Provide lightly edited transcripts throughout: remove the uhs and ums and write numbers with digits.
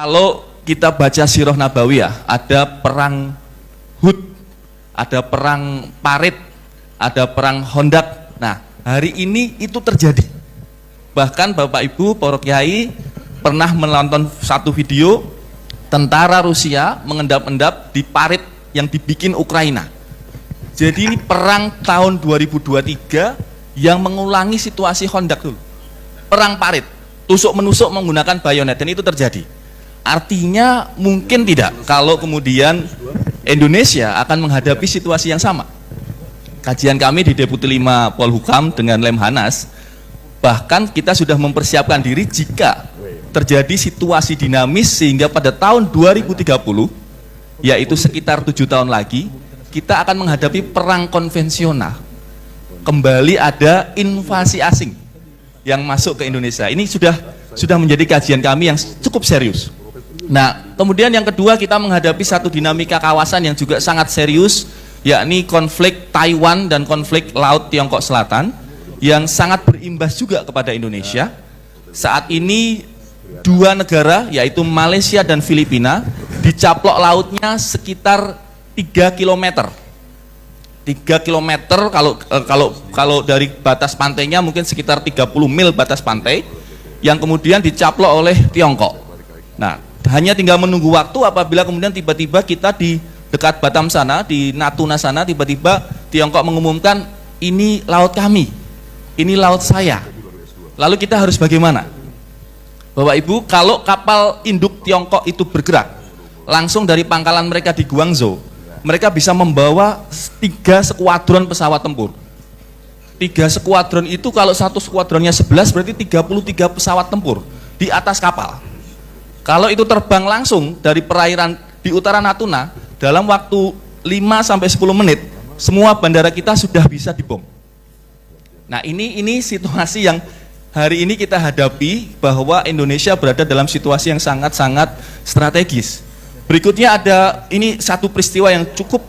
Kalau kita baca Sirah Nabawiyah, ada perang Hud, ada perang Parit, ada perang Hondak. Nah, hari ini itu terjadi. Bahkan Bapak Ibu, para kiai pernah menonton satu video tentara Rusia mengendap-endap di parit yang dibikin Ukraina. Jadi ini perang tahun 2023 yang mengulangi situasi Hondak dulu. Perang parit, tusuk-menusuk menggunakan bayonet, dan itu terjadi. Artinya mungkin tidak kalau kemudian Indonesia akan menghadapi situasi yang sama. Kajian kami di Deputi 5 Polhukam dengan Lemhanas, bahkan kita sudah mempersiapkan diri jika terjadi situasi dinamis sehingga pada tahun 2030, yaitu sekitar 7 tahun lagi, kita akan menghadapi perang konvensional. Kembali ada invasi asing yang masuk ke Indonesia. Ini sudah menjadi kajian kami yang cukup serius. Nah, kemudian yang kedua, kita menghadapi satu dinamika kawasan yang juga sangat serius, yakni konflik Taiwan dan konflik Laut Tiongkok Selatan yang sangat berimbas juga kepada Indonesia. Saat ini dua negara, yaitu Malaysia dan Filipina, dicaplok lautnya sekitar 3 km. 3 km kalau dari batas pantainya mungkin sekitar 30 mil batas pantai yang kemudian dicaplok oleh Tiongkok. Nah, hanya tinggal menunggu waktu apabila kemudian tiba-tiba kita di dekat Batam sana, di Natuna sana, tiba-tiba Tiongkok mengumumkan ini laut kami, ini laut saya. Lalu kita harus bagaimana? Bapak Ibu, kalau kapal induk Tiongkok itu bergerak langsung dari pangkalan mereka di Guangzhou, mereka bisa membawa 3 skuadron pesawat tempur. 3 skuadron itu kalau satu skuadronnya 11 berarti 33 pesawat tempur di atas kapal. Kalau itu terbang langsung dari perairan di utara Natuna, dalam waktu 5-10 menit, semua bandara kita sudah bisa dibom. Nah, ini situasi yang hari ini kita hadapi, bahwa Indonesia berada dalam situasi yang sangat-sangat strategis. Berikutnya ada ini satu peristiwa yang cukup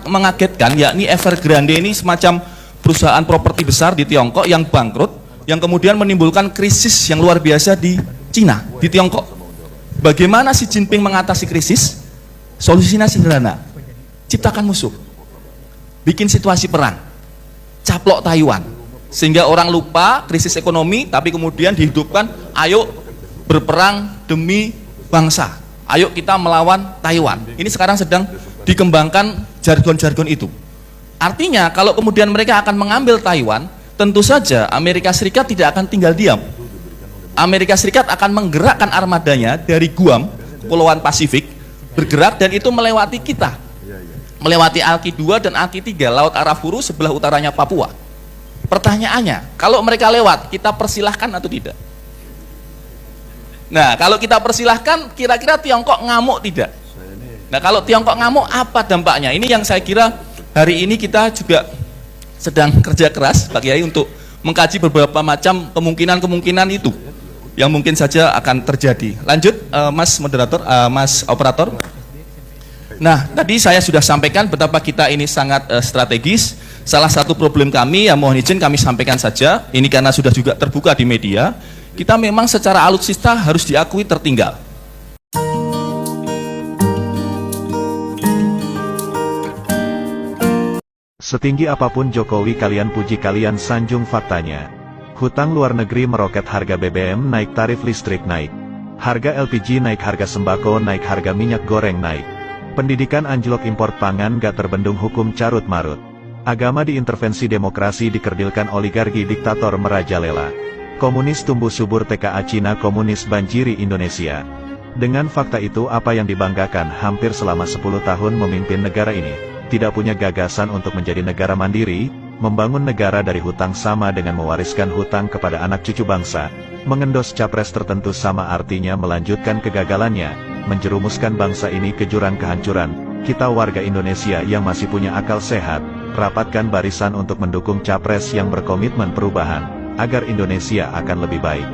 mengagetkan, yakni Evergrande ini semacam perusahaan properti besar di Tiongkok yang bangkrut, yang kemudian menimbulkan krisis yang luar biasa di Cina, di Tiongkok. Bagaimana Xi Jinping mengatasi krisis? Solusinya sederhana, ciptakan musuh, bikin situasi perang, caplok Taiwan, sehingga orang lupa krisis ekonomi, tapi kemudian dihidupkan, ayo berperang demi bangsa, ayo kita melawan Taiwan. Ini sekarang sedang dikembangkan jargon-jargon itu. Artinya kalau kemudian mereka akan mengambil Taiwan, tentu saja Amerika Serikat tidak akan tinggal diam. Amerika Serikat akan menggerakkan armadanya dari Guam, Kepulauan Pasifik, bergerak, dan itu melewati kita, melewati Alki 2 dan Alki 3, Laut Arafuru sebelah utaranya Papua. Pertanyaannya, kalau mereka lewat, kita persilahkan atau tidak? Nah, kalau kita persilahkan, kira-kira Tiongkok ngamuk tidak? Nah, kalau Tiongkok ngamuk, apa dampaknya? Ini yang saya kira hari ini kita juga sedang kerja keras, Pak Kiai, untuk mengkaji beberapa macam kemungkinan-kemungkinan itu yang mungkin saja akan terjadi. Lanjut, Mas Moderator, Mas Operator. Nah, tadi saya sudah sampaikan betapa kita ini sangat strategis. Salah satu problem kami, ya mohon izin kami sampaikan saja, ini karena sudah juga terbuka di media, kita memang secara alutsista harus diakui tertinggal. Setinggi apapun Jokowi kalian puji kalian sanjung faktanya. Hutang luar negeri meroket, harga BBM naik, tarif listrik naik. Harga LPG naik, harga sembako naik, harga minyak goreng naik. Pendidikan anjlok, impor pangan gak terbendung, hukum carut marut. Agama diintervensi, demokrasi dikerdilkan, oligarki diktator merajalela. Komunis tumbuh subur, TKA Cina komunis banjiri Indonesia. Dengan fakta itu, apa yang dibanggakan hampir selama 10 tahun memimpin negara ini? Tidak punya gagasan untuk menjadi negara mandiri, membangun negara dari hutang sama dengan mewariskan hutang kepada anak cucu bangsa. Mengendos capres tertentu sama artinya melanjutkan kegagalannya, menjerumuskan bangsa ini ke jurang kehancuran. Kita warga Indonesia yang masih punya akal sehat, rapatkan barisan untuk mendukung capres yang berkomitmen perubahan, agar Indonesia akan lebih baik.